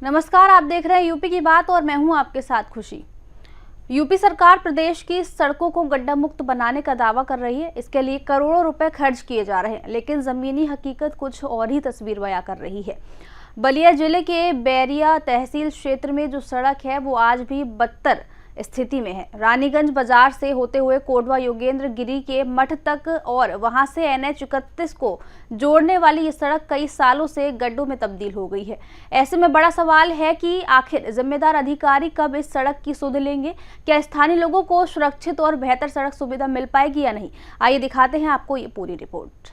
नमस्कार, आप देख रहे हैं यूपी की बात और मैं हूं आपके साथ खुशी। यूपी सरकार प्रदेश की सड़कों को गड्ढा मुक्त बनाने का दावा कर रही है। इसके लिए करोड़ों रुपए खर्च किए जा रहे हैं, लेकिन जमीनी हकीकत कुछ और ही तस्वीर बयां कर रही है। बलिया जिले के बैरिया तहसील क्षेत्र में जो सड़क है वो आज भी बदतर स्थिति में है। रानीगंज बाजार से होते हुए कोटवा योगेंद्र गिरी के मठ तक और वहां से NH 31 को जोड़ने वाली ये सड़क कई सालों से गड्ढों में तब्दील हो गई है। ऐसे में बड़ा सवाल है कि आखिर जिम्मेदार अधिकारी कब इस सड़क की सुध लेंगे। क्या स्थानीय लोगों को सुरक्षित और बेहतर सड़क सुविधा मिल पाएगी या नहीं। आइए दिखाते हैं आपको ये पूरी रिपोर्ट।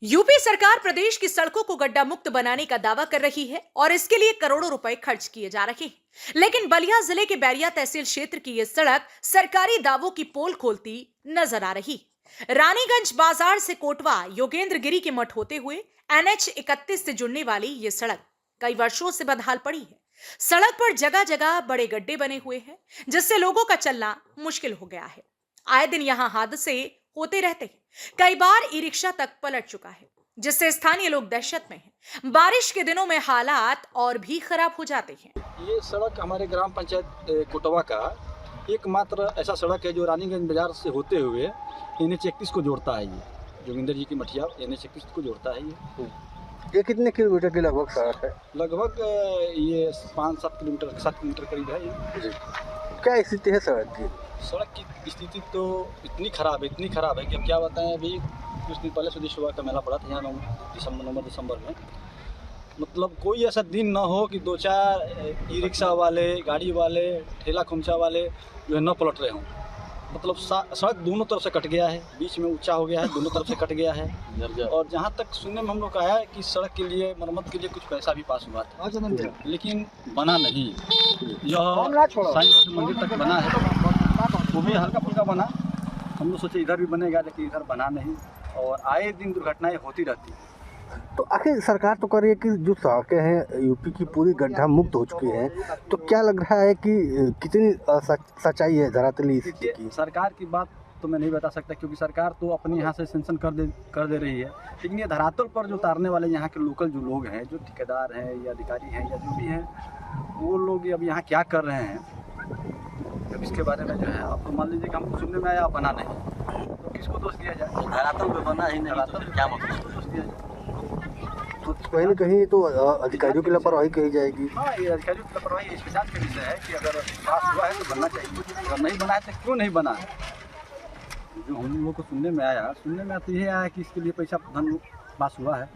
यूपी सरकार प्रदेश की सड़कों को गड्ढा मुक्त बनाने का दावा कर रही है और इसके लिए करोड़ों रुपए खर्च किए जा रहे हैं, लेकिन बलिया जिले के बैरिया तहसील क्षेत्र की यह सड़क सरकारी दावों की पोल खोलती नजर आ रही। रानीगंज बाजार से कोटवा योगेंद्र गिरी के मठ होते हुए NH 31 से जुड़ने वाली ये सड़क कई वर्षों से बदहाल पड़ी है। सड़क पर जगह जगह बड़े गड्ढे बने हुए हैं, जिससे लोगों का चलना मुश्किल हो गया है। आए दिन यहाँ हादसे होते रहते हैं। कई बार ई रिक्शा तक पलट चुका है, जिससे स्थानीय लोग दहशत में हैं। बारिश के दिनों में हालात और भी खराब हो जाते हैं। ये सड़क हमारे ग्राम पंचायत कोटवा का एकमात्र ऐसा सड़क है जो रानीगंज बाजार से होते हुए NH 31 को जोड़ता है। ये जोगिंदर जी की मठिया NH 31 को जोड़ता है। ये कितने किलोमीटर की लगभग सड़क है? लगभग ये 5-7 किलोमीटर 7 किलोमीटर करीब है ये। क्या स्थिति है सड़क की? सड़क की स्थिति तो इतनी ख़राब है कि अब क्या बताएं। अभी कुछ दिन पहले सुधी सुबह का मेला पड़ा था यहाँ नवंबर दिसंबर में। मतलब कोई ऐसा दिन ना हो कि 2-4 ई रिक्शा वाले, गाड़ी वाले, ठेला खुमचा वाले जो है न पलट रहे हों। मतलब सड़क दोनों तरफ से कट गया है, बीच में ऊंचा हो गया है, दोनों तरफ से कट गया है। और जहाँ तक सुनने में हम लोग का है कि सड़क के लिए मरम्मत के लिए कुछ पैसा भी पास हुआ था, लेकिन बना नहीं। यह साईं बाबा मंदिर तक बना है, वो भी हल्का फुल्का बना। हम लोग सोचे इधर भी बनेगा, लेकिन इधर बना नहीं। और आए दिन दुर्घटनाएं होती रहती हैं। तो आखिर सरकार तो कर रही है कि जो सड़कें हैं यूपी की पूरी गड्ढा मुक्त हो चुकी हैं, तो क्या लग रहा है कि कितनी सच्चाई है धरातली स्थिति की? सरकार की बात तो मैं नहीं बता सकता, क्योंकि सरकार तो अपने यहाँ से सेंशन कर दे रही है, लेकिन ये धरातल पर जो उतारने वाले यहाँ के लोकल जो लोग हैं, जो ठेकेदार हैं या अधिकारी हैं या जो भी हैं, वो लोग अब यहाँ क्या कर रहे हैं, अब इसके बारे में जो है आप तो मान लीजिए कि हमको सुनने में आया बना नहीं, तो किसको दोष दिया जाए? धरातल पे बना ही नहीं, धरातल क्या मतलब दोष दिया जाए? तो कहीं न कहीं तो अधिकारियों की लापरवाही कही जाएगी। हाँ, ये अधिकारियों की लापरवाही इस जांच का विषय है कि अगर पास हुआ है तो बनना चाहिए, अगर नहीं बना है तो क्यों नहीं बना है। जो हम लोगों को सुनने में आया तो ये आया कि इसके लिए पैसा धन पास हुआ है,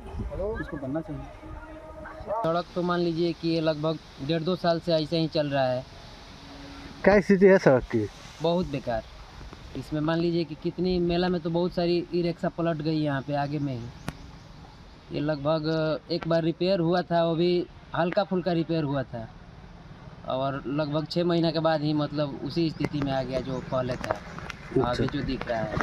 इसको बनना चाहिए। सड़क तो मान लीजिए कि ये लगभग 1.5-2 साल से ऐसे ही चल रहा है। क्या स्थिति है सड़क की? बहुत बेकार। इसमें मान लीजिए कि कितनी मेला में तो बहुत सारी ई रिक्शा पलट गई यहाँ पे आगे में ही। ये लगभग एक बार रिपेयर हुआ था, वो भी हल्का फुल्का रिपेयर हुआ था, और लगभग 6 महीना के बाद ही मतलब उसी स्थिति में आ गया जो पहले था। आगे जो दिख रहा है।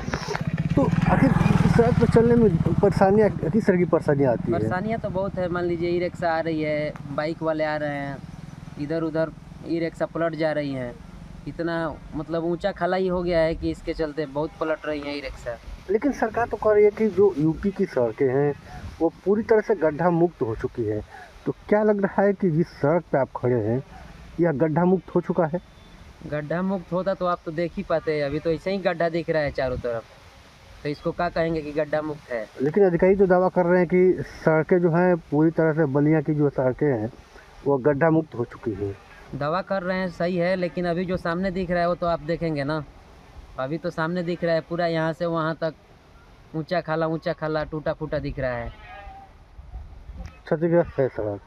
तो आखिर सड़क पर चलने में परेशानियाँ, किस तरह की परेशानियाँ आती है? परेशानियाँ तो बहुत है। मान लीजिए ई रिक्शा आ रही है, बाइक वाले आ रहे हैं, इधर उधर ई रिक्शा पलट जा रही हैं। इतना मतलब ऊंचा खलाई हो गया है कि इसके चलते बहुत पलट रही हैं ई रिक्शा। लेकिन सरकार तो कह रही है कि जो यूपी की सड़कें हैं वो पूरी तरह से गड्ढा मुक्त हो चुकी है। तो क्या लग रहा है कि जिस सड़क पे आप खड़े हैं यह गड्ढा मुक्त हो चुका है? गड्ढा मुक्त होता तो आप तो देख ही पाते हैं। अभी तो ऐसे ही गड्ढा दिख रहा है चारों तरफ, तो इसको क्या कहेंगे कि गड्ढा मुक्त है। लेकिन अधिकारी तो दावा कर रहे हैं कि सड़कें जो हैं पूरी तरह से, बलिया की जो सड़कें हैं वो गड्ढा मुक्त हो चुकी हैं। दावा कर रहे हैं, सही है, लेकिन अभी जो सामने दिख रहा है वो तो आप देखेंगे ना। अभी तो सामने दिख रहा है पूरा, यहाँ से वहाँ तक ऊंचा खाला टूटा फूटा दिख रहा है। क्षतिग्रस्त है सड़क।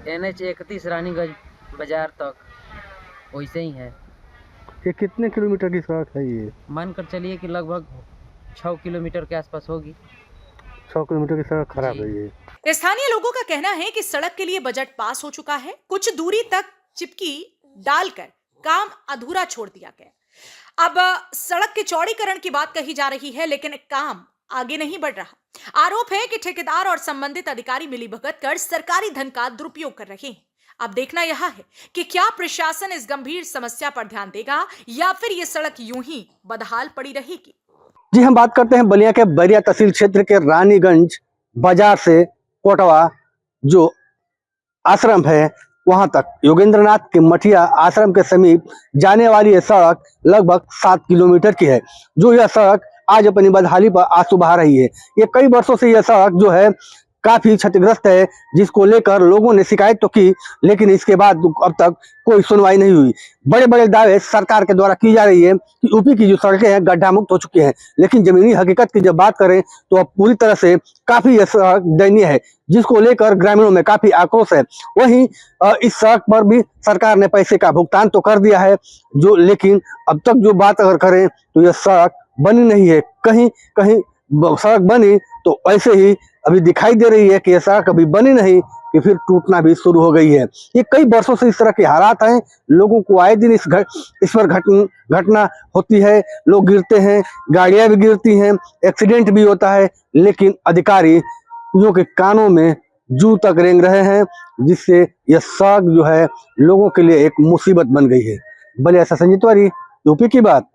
NH 31 रानीगंज बाजार तक वैसे ही है। ये कितने किलोमीटर की सड़क है? ये मानकर चलिए कि लगभग 6 किलोमीटर के आसपास होगी। 6 किलोमीटर की सड़क खराब है ये। स्थानीय लोगों का कहना है कि सड़क के लिए बजट पास हो चुका है, कुछ दूरी तक चिपकी डालकर काम अधूरा छोड़ दिया गया। अब सड़क के चौड़ीकरण की बात कही जा रही है, लेकिन काम आगे नहीं बढ़ रहा। आरोप है कि ठेकेदार और संबंधित अधिकारी मिलीभगत कर सरकारी धन का दुरुपयोग कर रहे हैं। अब देखना यह है कि क्या प्रशासन इस गंभीर समस्या पर ध्यान देगा या फिर ये सड़क यूं ही बदहाल पड़ी रहेगी। जी, हम बात करते हैं बलिया के बैरिया तहसील क्षेत्र के रानीगंज बाजार से कोटवा जो आश्रम है वहां तक, योगेंद्रनाथ के मठिया आश्रम के समीप जाने वाली यह सड़क लगभग 7 किलोमीटर की है। जो यह सड़क आज अपनी बदहाली पर आंसू बहा रही है। ये कई वर्षों से यह सड़क जो है काफी क्षतिग्रस्त है, जिसको लेकर लोगों ने शिकायत तो की, लेकिन इसके बाद अब तक कोई सुनवाई नहीं हुई। बड़े बड़े दावे सरकार के द्वारा की जा रही है कि यूपी की जो सड़कें हैं गड्ढा मुक्त हो चुकी हैं, लेकिन जमीनी हकीकत की जब बात करें तो अब पूरी तरह से काफी यह सड़क दयनीय है, जिसको लेकर ग्रामीणों में काफी आक्रोश है। वहीं इस सड़क पर भी सरकार ने पैसे का भुगतान तो कर दिया है, जो लेकिन अब तक जो बात अगर करें तो यह सड़क बनी नहीं है। कहीं कहीं सड़क बनी तो ऐसे ही अभी दिखाई दे रही है कि यह सड़क अभी बनी नहीं कि फिर टूटना भी शुरू हो गई है। ये कई वर्षों से इस तरह के हालात हैं, लोगों को आए दिन इस पर घटना होती है, लोग गिरते हैं, गाड़ियां भी गिरती हैं, एक्सीडेंट भी होता है, लेकिन अधिकारियों के कानों में जू तक रेंग रहे हैं, जिससे यह सड़क जो है लोगों के लिए एक मुसीबत बन गई है। बलिया से संजीत तिवारी, यूपी की बात।